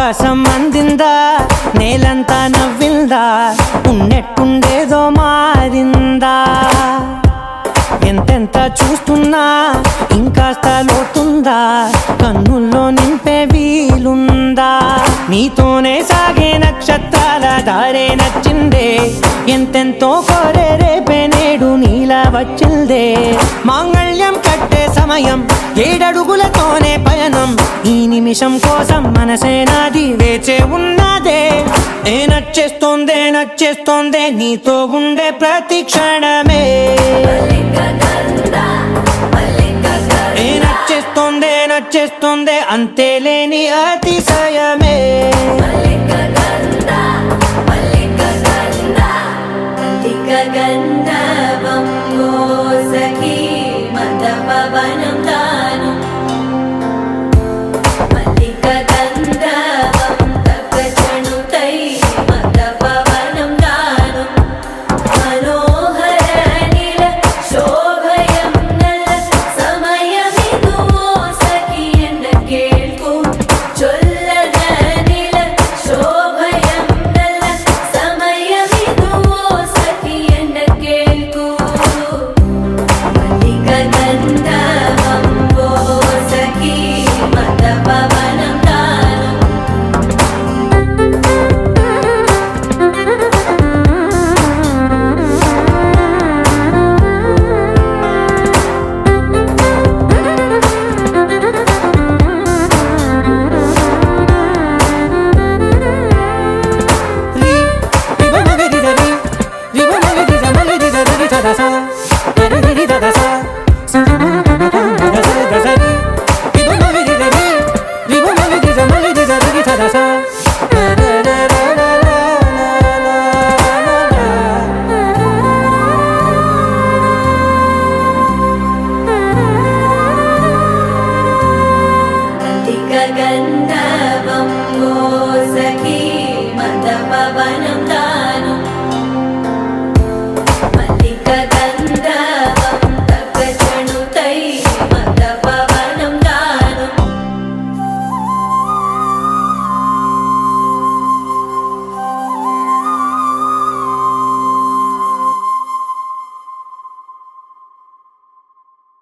ఆకాశం అందిందా, నేలంతా నవ్విందా, ఉన్నట్టుండేదో మారిందా. ఎంతెంత చూస్తున్నా ఇంకాస్త లోతుందా, కన్నుల్లో నింపే వీలుందా. నీతోనే సాగే నక్షత్రాల దారే నచ్చిందే, ఎంతెంతో కోరే రేపే నేడు నీలా వచ్చిందే. మాంగళ్యం కట్టే సమయం 7 అడుగులతోనే పయనం, ఈ నిమిషం కోసం మనసే నాది వేచే ఉన్నదే. నచ్చేస్తోందే నచ్చేస్తోందే నీతో ఉండే ప్రతి క్షణమే. నచ్చేస్తోందే నచ్చేస్తోందే అంతేలేని అతిశయమే. గంధర్వం సఖీ మందపవనం